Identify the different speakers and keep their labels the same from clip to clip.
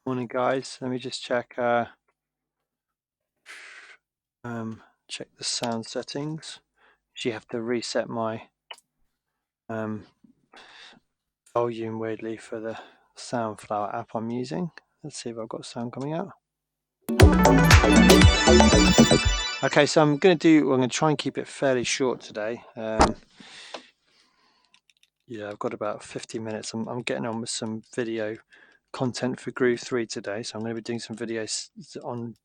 Speaker 1: Morning, guys. Let me just check check the sound settings. You have to reset my volume weirdly for the Soundflower app I'm using. Let's see if I've got sound coming out. Okay, so I'm going to try and keep it fairly short today. Yeah, I've got about 50 minutes. I'm getting on with some video content for Groove 3 today, so I'm going to be doing some videos on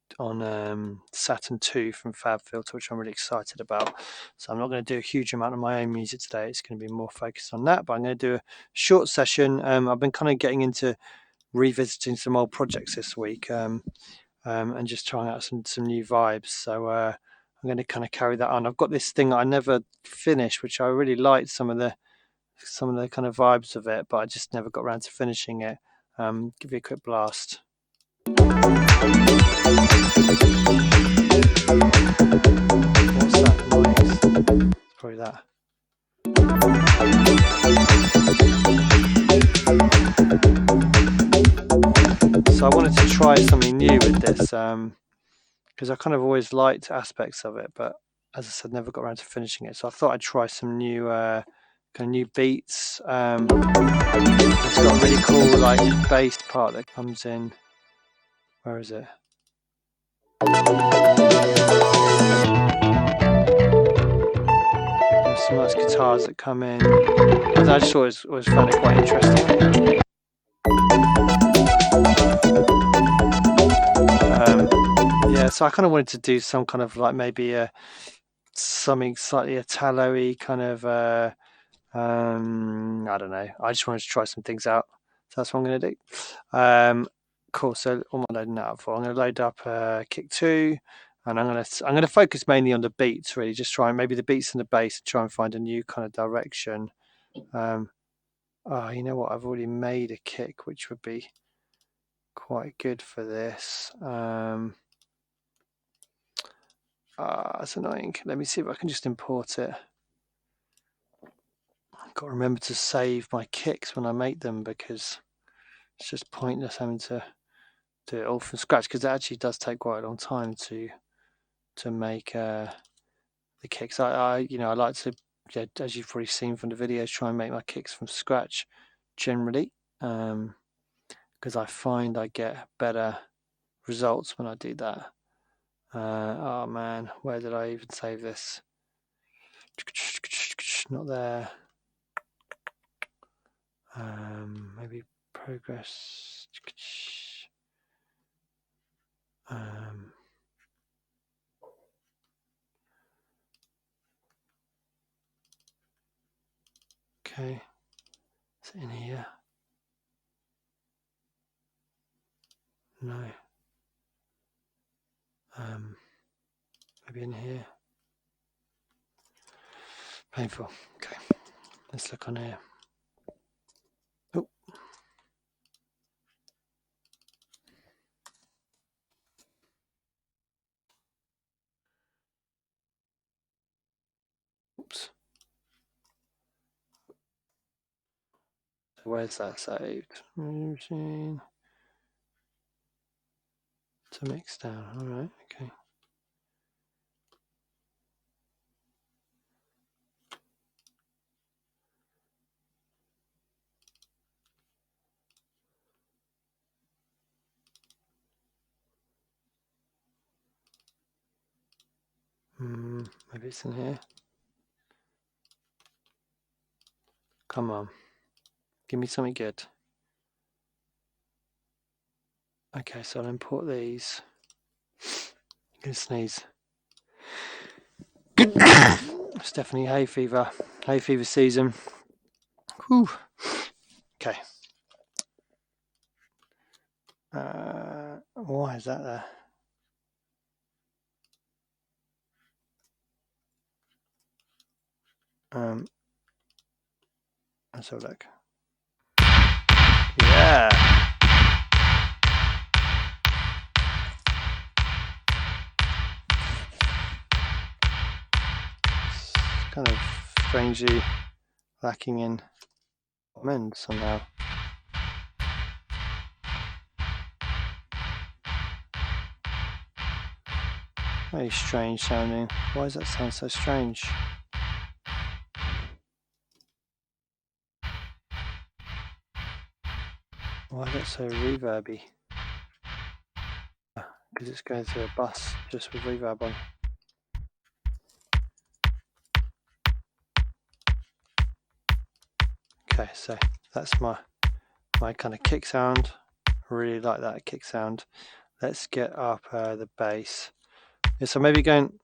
Speaker 1: Saturn 2 from FabFilter, which I'm really excited about. So I'm not going to do a huge amount of my own music today. It's going to be more focused on that, but I'm going to do a short session. I've been kind of getting into revisiting some old projects this week and just trying out some new vibes. So I'm going to kind of carry that on. I've got this thing I never finished, which I really liked some of the kind of vibes of it, but I just never got around to finishing it. Give you a quick blast. What's that noise? It's probably that. So I wanted to try something new with this because I kind of always liked aspects of it, but as I said, never got around to finishing it. So I thought I'd try some new kind of new beats. It's got a really cool like bass part that comes in. Where is it? There's some nice guitars that come in. I just always found it quite interesting. Yeah, so I kind of wanted to do some kind of like maybe something slightly Italo-y kind of. I don't know. I just wanted to try some things out. So that's what I'm going to do. Cool. So what am I loading that up for? I'm going to load up Kick 2, and I'm going to focus mainly on the beats. Really, just try maybe the beats and the bass, and try and find a new kind of direction. Oh, you know what? I've already made a kick, which would be quite good for this. That's annoying. Let me see if I can just import it. I've got to remember to save my kicks when I make them, because it's just pointless having to do it all from scratch, because it actually does take quite a long time to make the kicks. I like to, as you've probably seen from the videos, try and make my kicks from scratch generally, because I find I get better results when I do that. Oh man, where did I even save this? Not there. Maybe progress. Okay, is it in here? No. Maybe in here. Painful. Okay, let's look on here. Oh. Oops. So where's that saved? Machine. To mix down. All right. Okay. Maybe it's in here. Come on. Give me something good. Okay, so I'll import these. I'm gonna sneeze. It's definitely hay fever season. Whew. Okay. Why is that there? Let's have a look. Yeah. It's kind of strangely lacking in men somehow. Very strange sounding. Why does that sound so strange? Why is it so reverby? Because it's going through a bus just with reverb on. Okay, so that's my kind of kick sound. I really like that kick sound. Let's get up the bass. Yeah, so maybe going,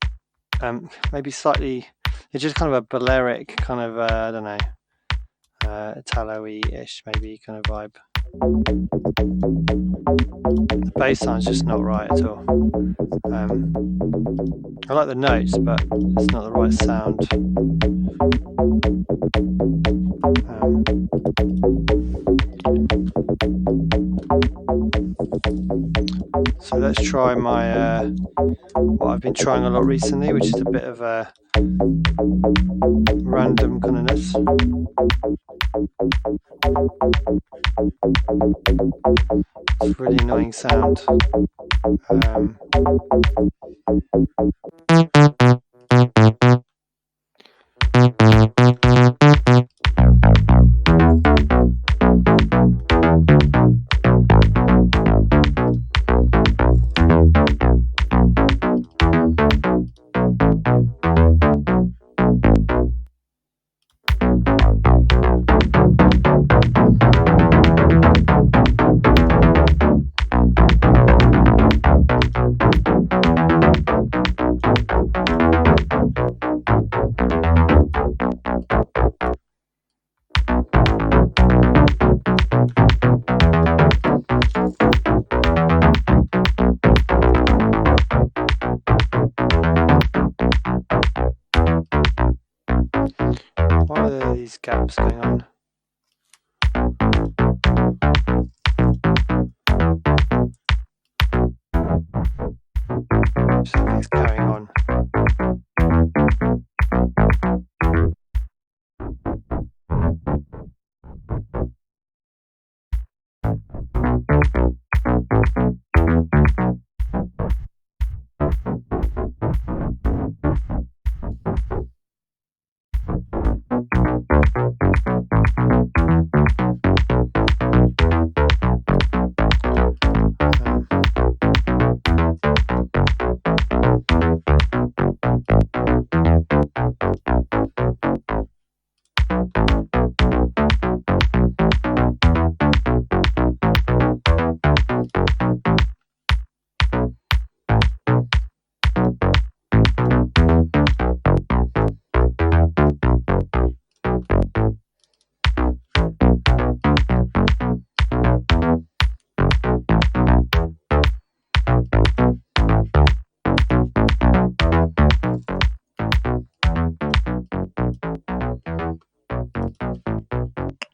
Speaker 1: maybe slightly. It's just kind of a Balearic kind of, I don't know, Italo-y-ish maybe kind of vibe. The bass line's just not right at all. I like the notes, but it's not the right sound. So let's try my what I've been trying a lot recently, which is a bit of a random kind of ness. It's a really annoying sound. Why are there these gaps going on? Something's carrying on.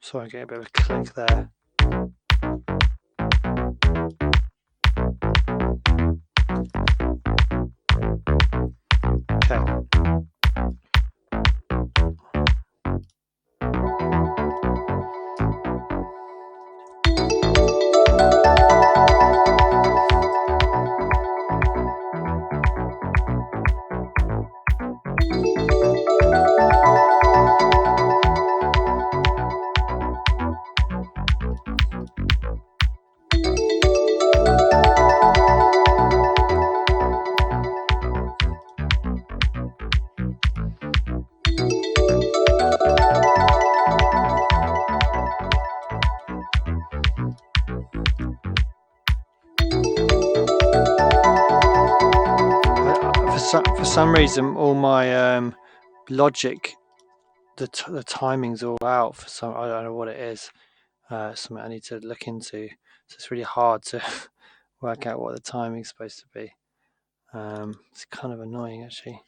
Speaker 1: Sorry, I get a bit of a click there. Okay. For some reason, all my Logic, the timing's all out for some. I don't know what it is. Something I need to look into. So it's really hard to work out what the timing's supposed to be. It's kind of annoying, actually.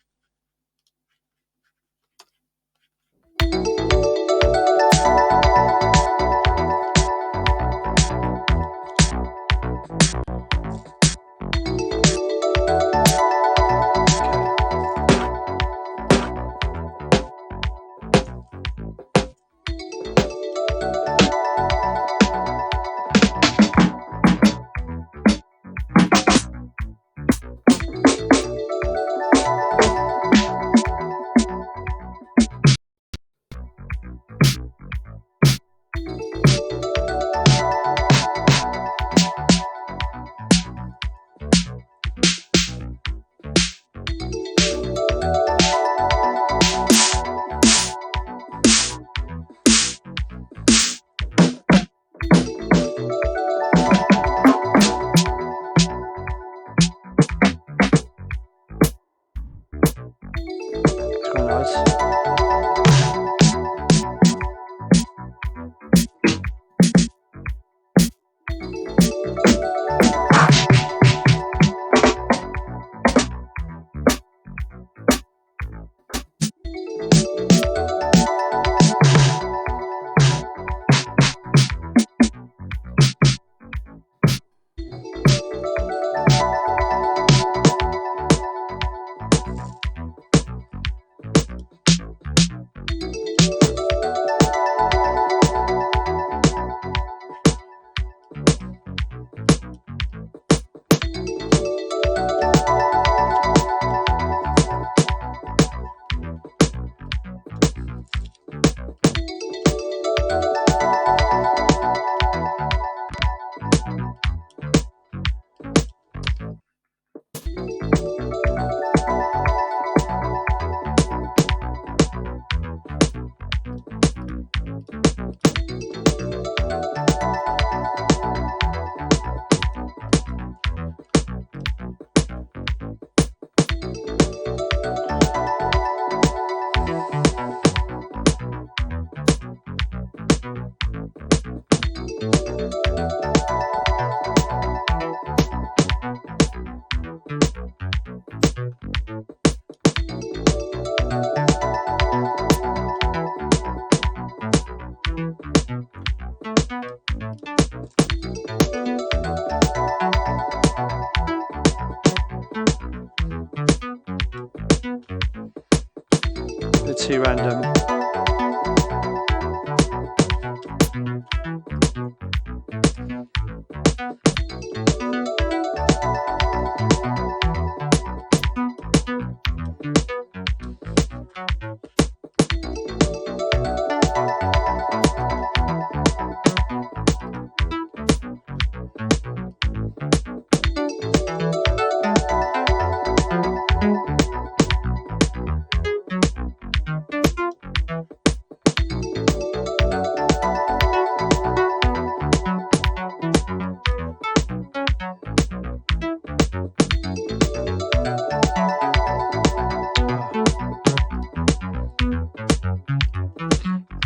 Speaker 1: Bit too random.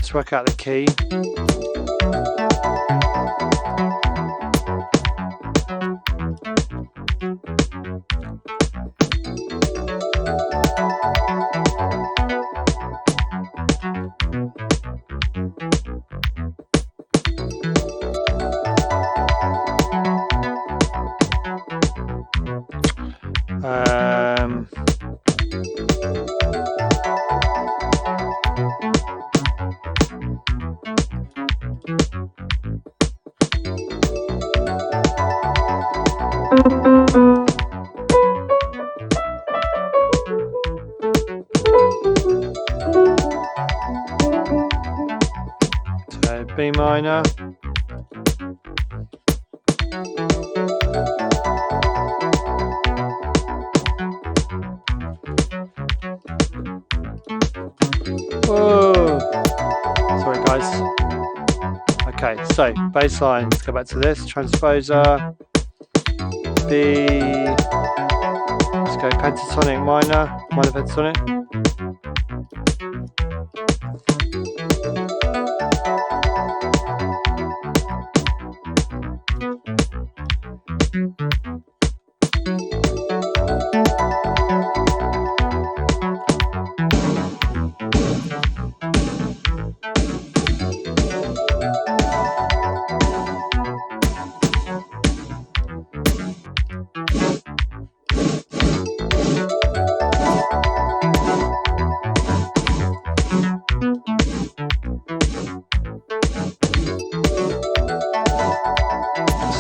Speaker 1: Let's work out the key. So B minor. Whoa. Sorry guys. Okay, so bass line, let's go back to this, transposer, B, let's go pentatonic minor, minor pentatonic.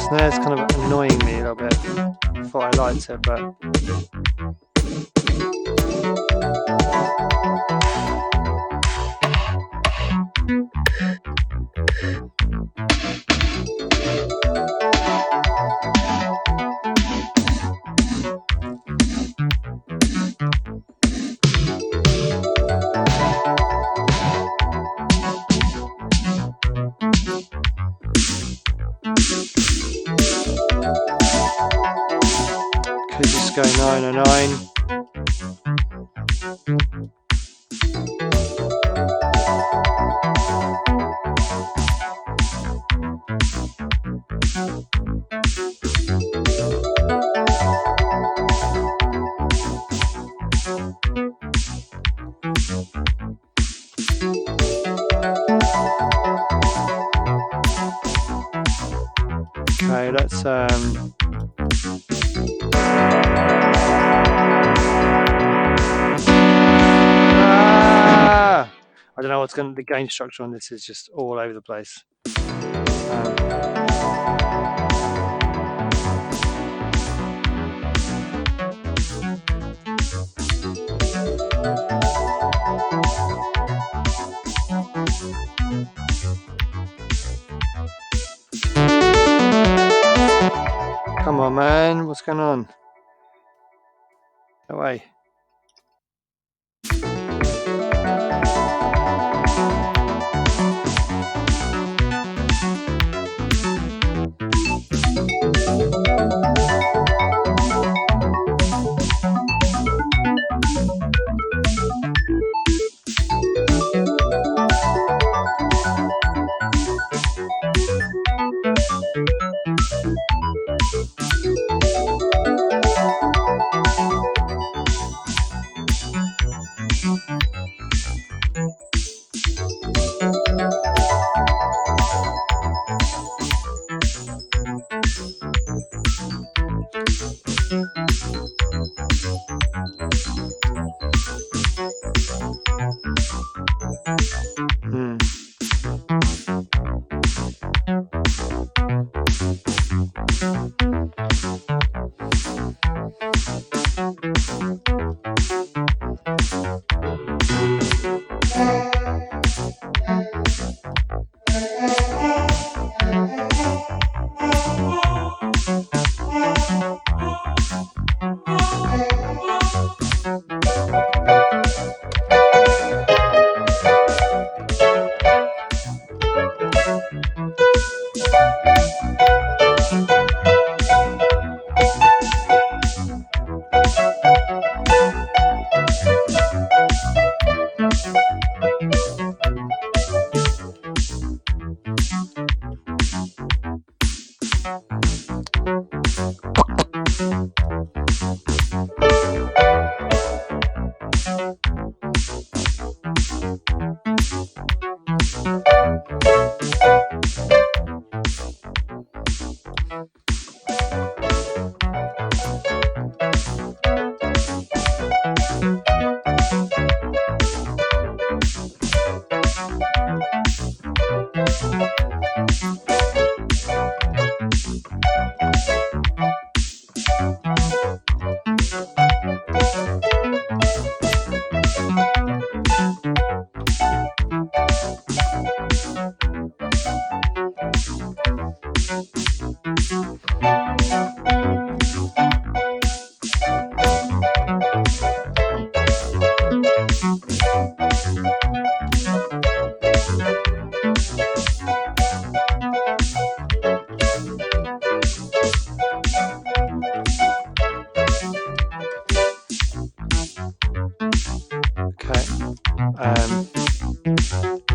Speaker 1: Snare's kind of annoying me a little bit. I thought I liked it, but Could just go 909. Okay, let's I don't know what's going to, the gain structure on this is just all over the place. Come on, man, what's going on? No way.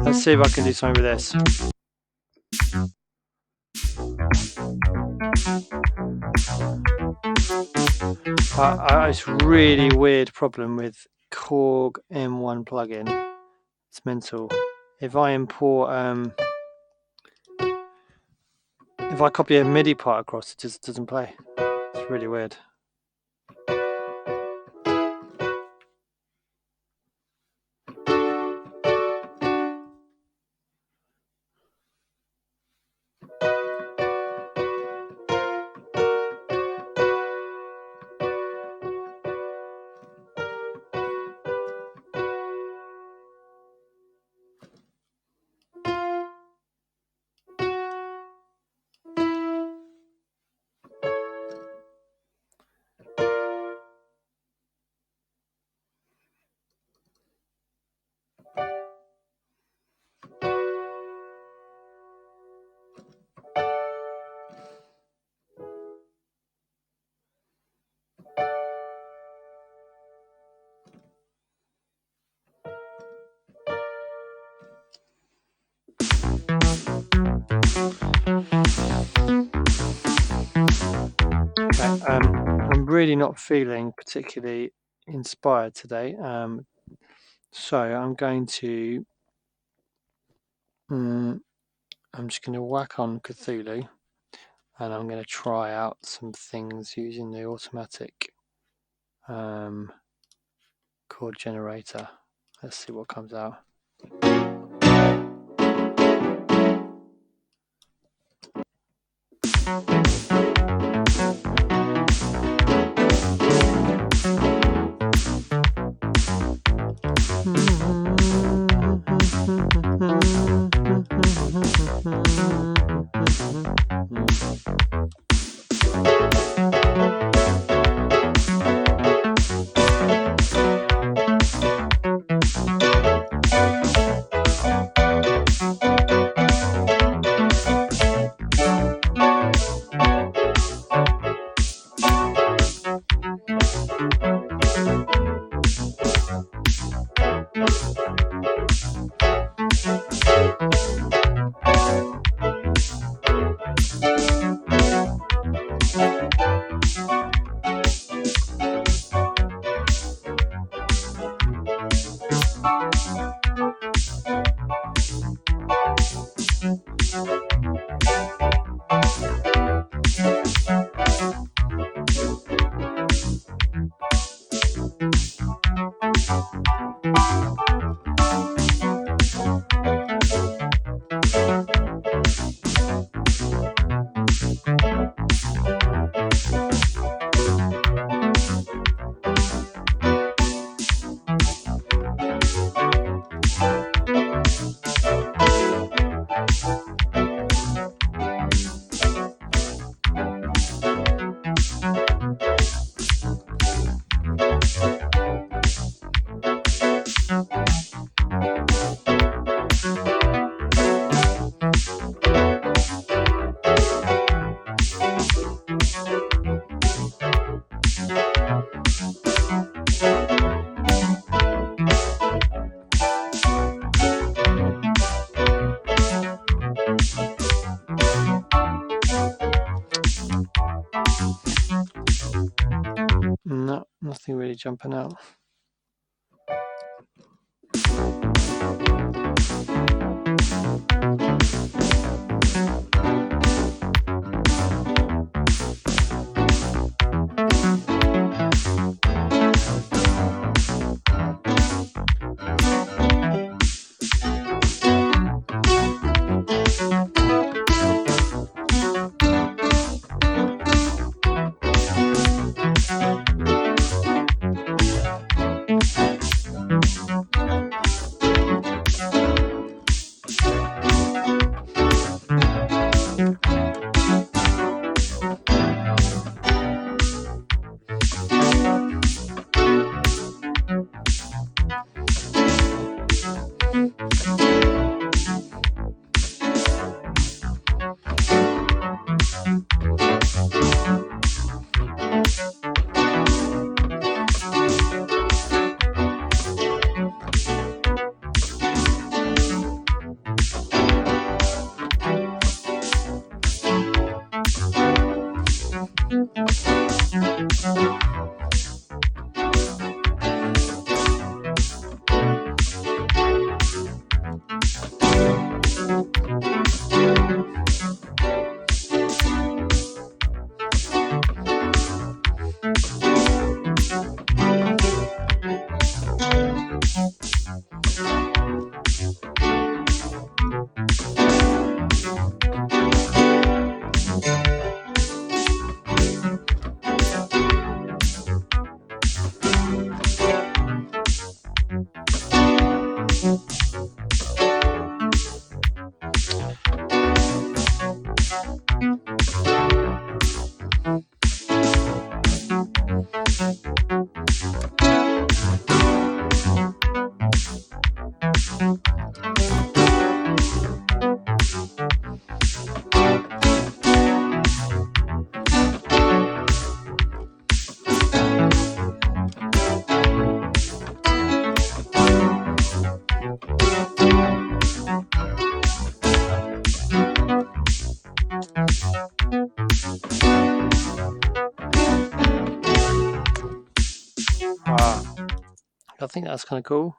Speaker 1: Let's see if I can do something with this. It's really weird problem with Korg M1 plugin. It's mental. If I import, if I copy a MIDI part across, it just doesn't play. It's really weird. Okay, I'm really not feeling particularly inspired today, so I'm going to I'm just going to whack on Cthulhu, and I'm going to try out some things using the automatic chord generator. Let's see what comes out. No, nothing really jumping out. think that's kind of cool.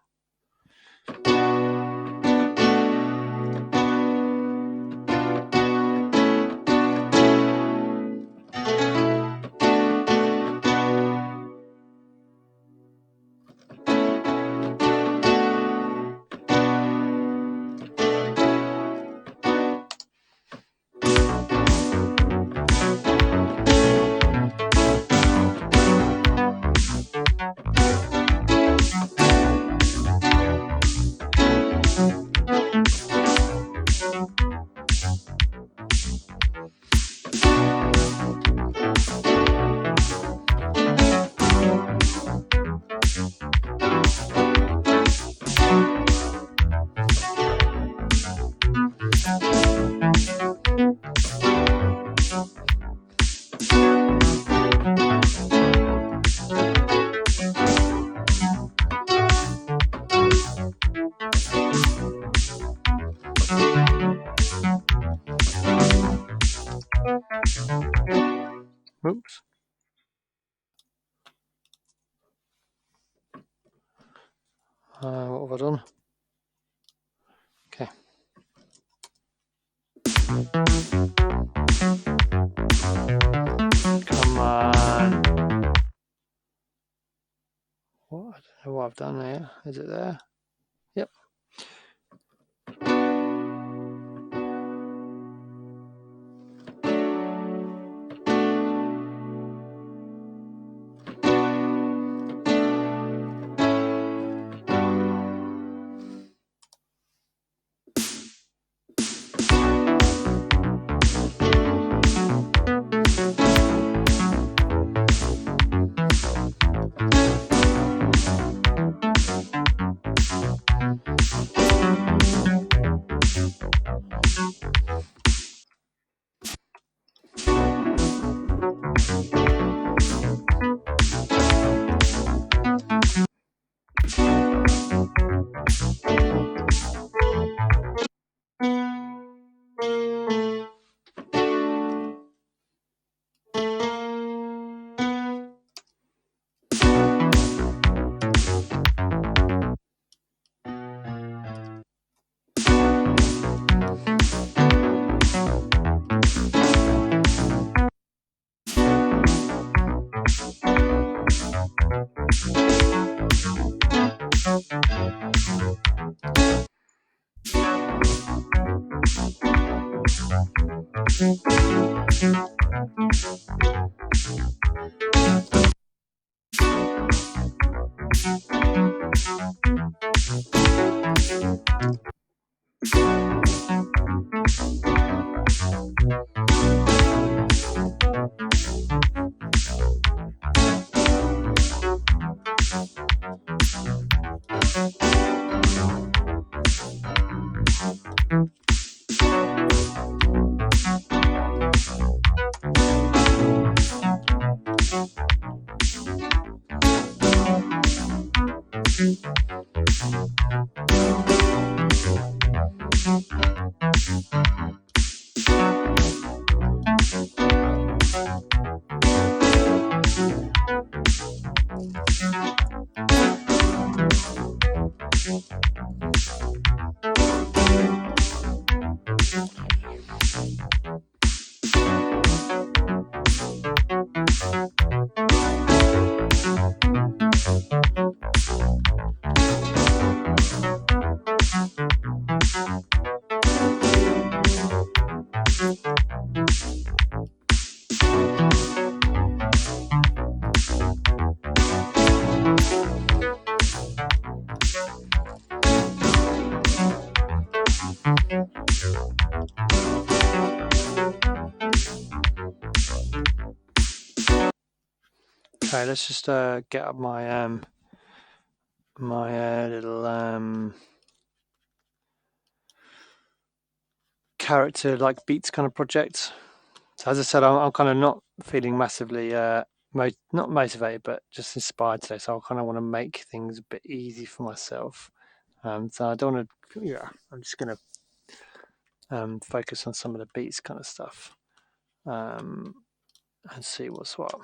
Speaker 1: Oops. What have I done? Okay. Come on. What? I don't know what I've done here. Is it there? Yep. Okay, let's just get up my my little character like beats kind of project. So as I said, I'm kind of not feeling massively not motivated, but just inspired today. So I kind of want to make things a bit easy for myself. So I don't want to. Yeah, I'm just gonna focus on some of the beats kind of stuff and see what's what.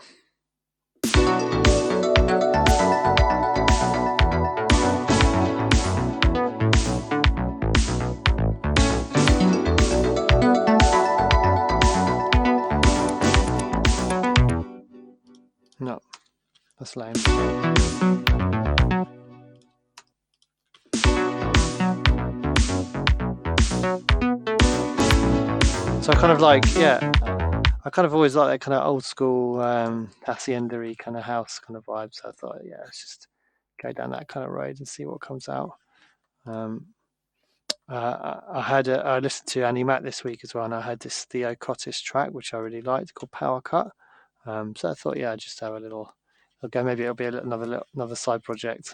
Speaker 1: That's lame. So I kind of like, yeah, I kind of always like that kind of old school hacienda-y kind of house kind of vibe. So I thought, yeah, let's just go down that kind of road and see what comes out. I listened to Annie Mac this week as well, and I had this Theo Cottis track which I really liked called Power Cut. So I thought, yeah, I'd just have a little. Okay, maybe it'll be another side project.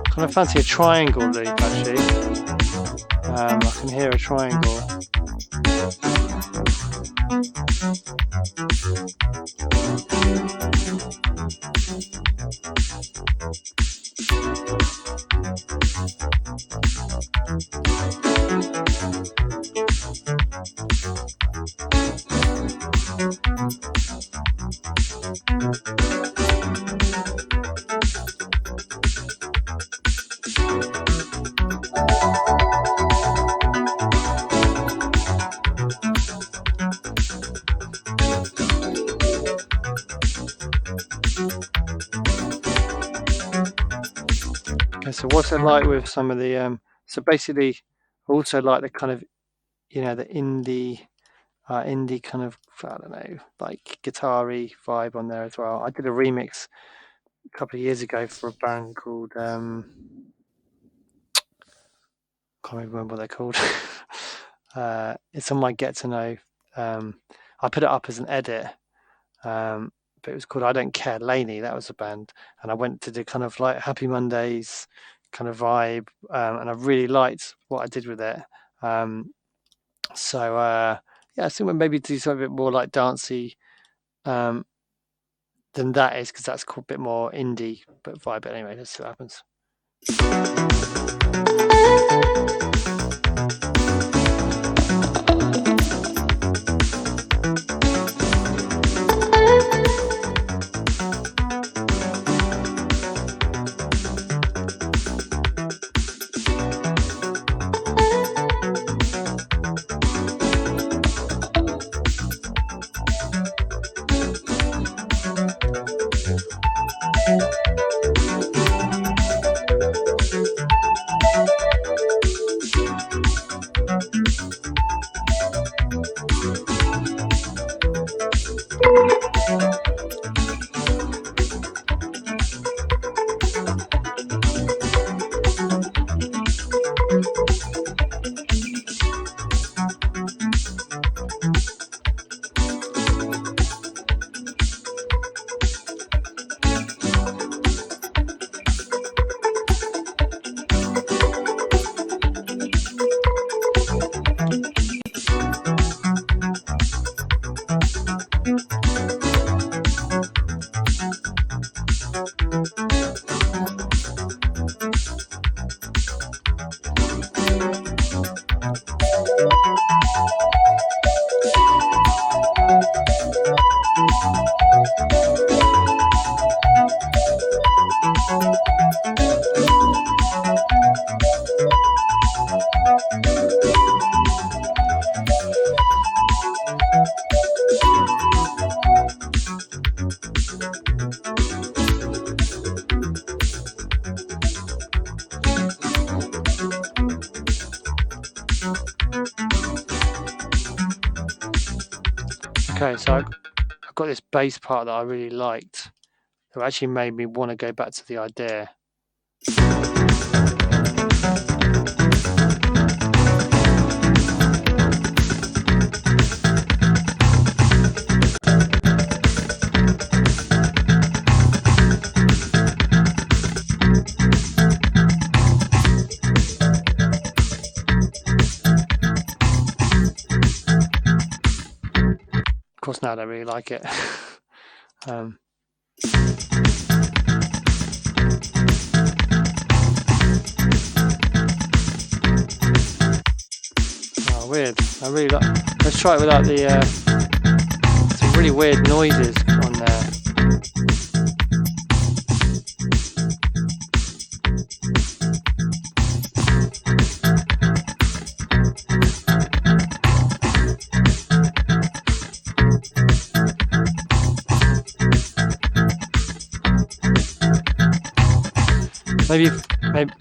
Speaker 1: Kind of fancy a triangle loop actually. I can hear a triangle. Okay, so what's it like with some of the so basically I also like the kind of, you know, the indie kind of, I don't know, like guitar-y vibe on there as well. I did a remix a couple of years ago for a band called can't remember what they're called. It's on my Get to Know. I put it up as an edit, but it was called I Don't Care Laney. That was a band, and I went to do kind of like Happy Mondays kind of vibe, and I really liked what I did with it. So yeah, I think we'll maybe do something a bit more like dancey than that is, because that's a bit more indie but vibe. But anyway, let's see what happens. Okay, so I've got this bass part that I really liked. It actually made me want to go back to the idea. No, I don't really like it. Oh, weird. I really like. Let's try it without the. Some really weird noises on there.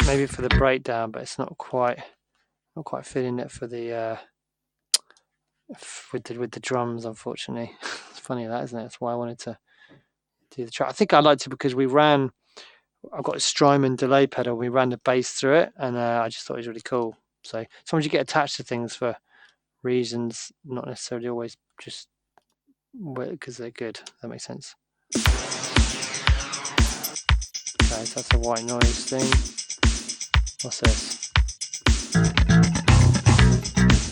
Speaker 1: Maybe for the breakdown, but it's not quite feeling it for the with the drums, unfortunately. It's funny that, isn't it? That's why I wanted to do the track. I think I liked it because I've got a Strymon delay pedal. We ran the bass through it, and I just thought it was really cool. So sometimes you get attached to things for reasons not necessarily always just because they're good. That makes sense. Okay, so that's a white noise thing. What's this?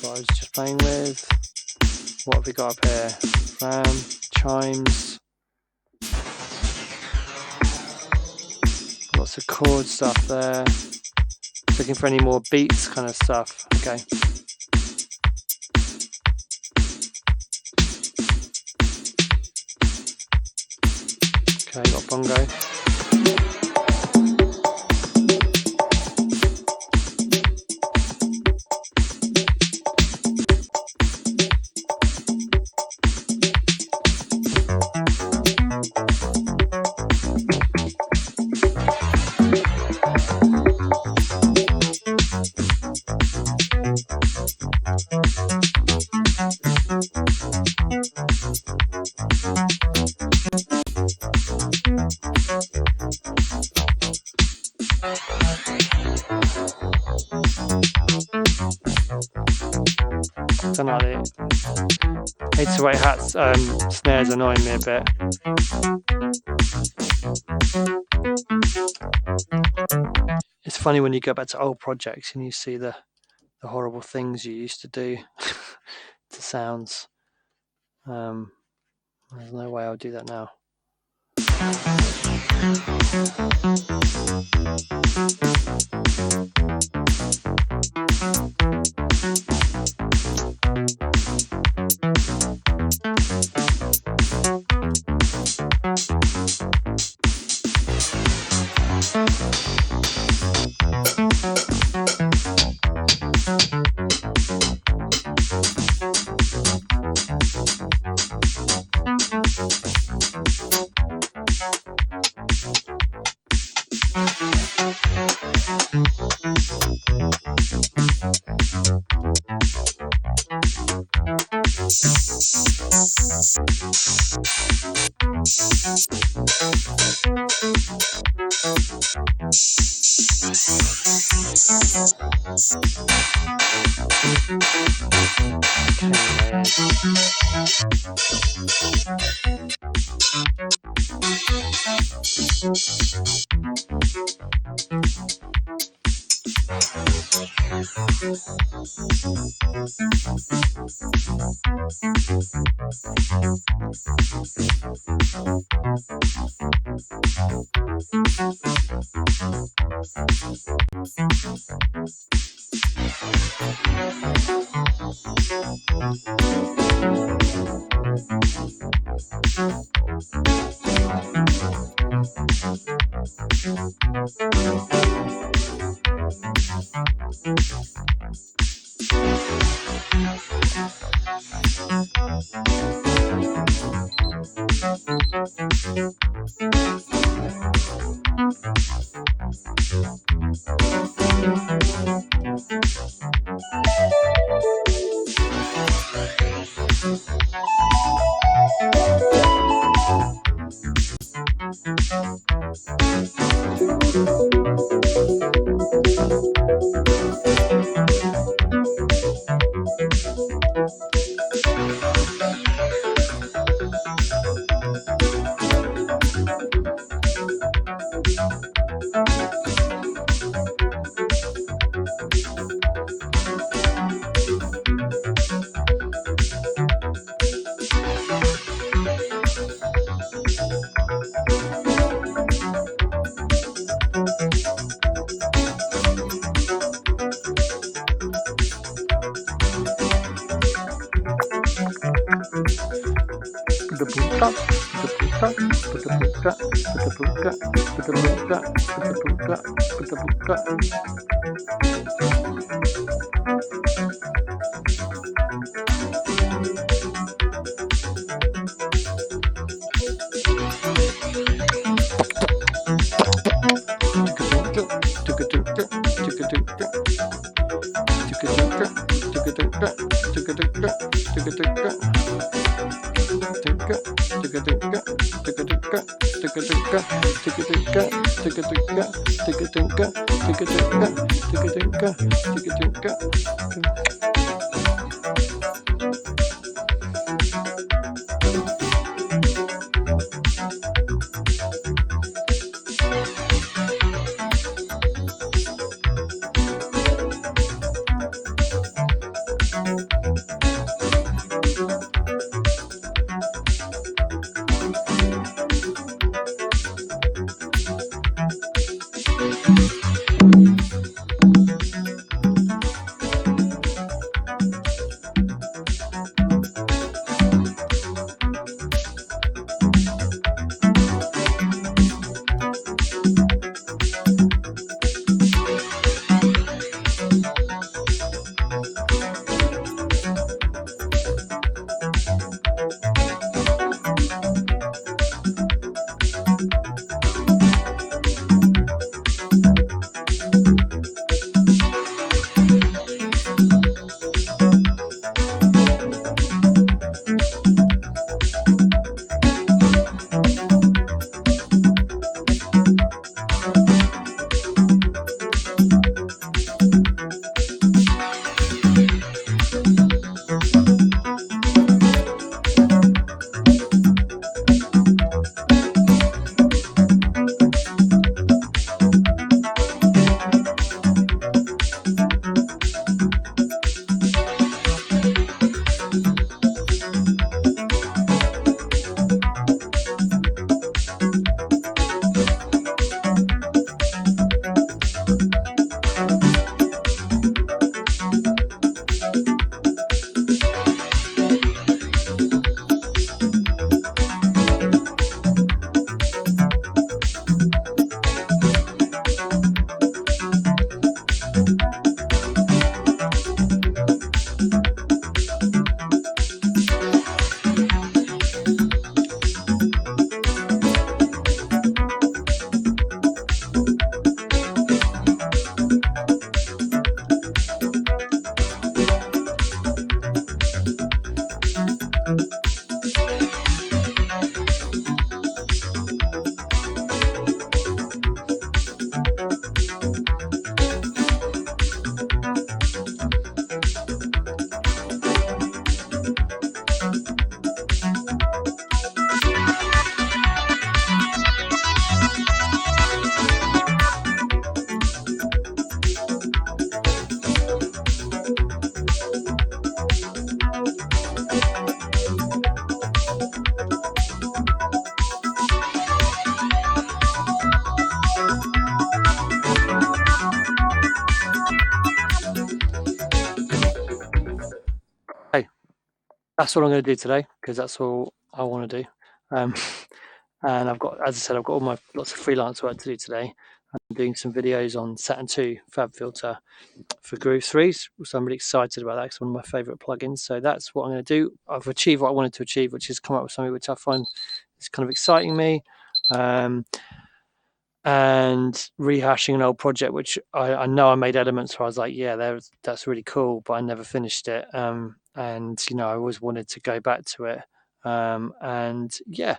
Speaker 1: What I was just playing with. What have we got up here? Chimes. Lots of chord stuff there. Looking for any more beats kind of stuff. Okay. Okay, got bongo. Don't know, the 808 hats snares annoying me a bit. It's funny when you go back to old projects and you see the horrible things you used to do to sounds. There's no way I'll do that now. That's all I'm going to do today, because that's all I want to do. And I've got, as I said, I've got lots of freelance work to do today. I'm doing some videos on Saturn II FabFilter for Groove 3s, so I'm really excited about that. It's one of my favorite plugins. So that's what I'm going to do. I've achieved what I wanted to achieve, which is come up with something which I find is kind of exciting me. And rehashing an old project, which I know I made elements where I was like, yeah, that's really cool, but I never finished it. And I always wanted to go back to it. And yeah,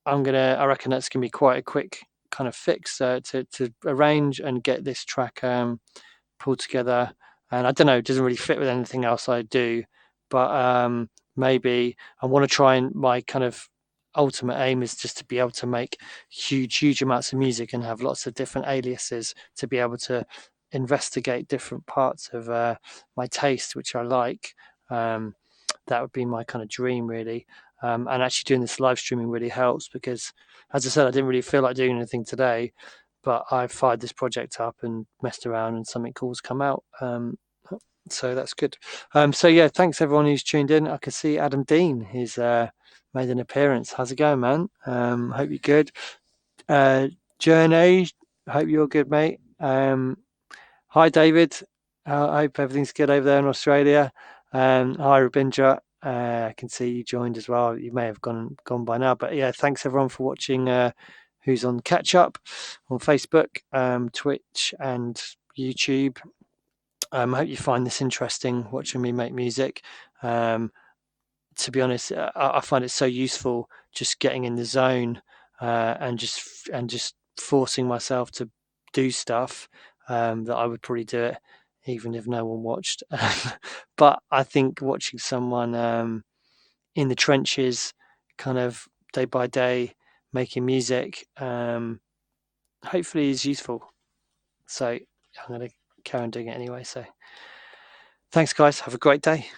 Speaker 1: I reckon that's gonna be quite a quick kind of fix to arrange and get this track pulled together. And I don't know, it doesn't really fit with anything else I do, but maybe I want to try, and my kind of ultimate aim is just to be able to make huge amounts of music and have lots of different aliases to be able to investigate different parts of my taste, which I like. That would be my kind of dream, really. And actually doing this live streaming really helps, because, as I said, I didn't really feel like doing anything today, but I fired this project up and messed around, and something cool's come out. So that's good. So yeah, thanks everyone who's tuned in. I can see Adam Dean is made an appearance. How's it going, man? Hope you're good. Journey, hope you're good, mate. Hi, David. I hope everything's good over there in Australia. Hi, Rabindra. I can see you joined as well. You may have gone by now, but yeah, thanks everyone for watching. Who's on catch up on Facebook, Twitch, and YouTube. I hope you find this interesting, watching me make music. To be honest, I find it so useful just getting in the zone and just forcing myself to do stuff that I would probably do it even if no one watched. But I think watching someone in the trenches, kind of day by day, making music, hopefully is useful. So I'm going to carry on doing it anyway. So thanks, guys. Have a great day.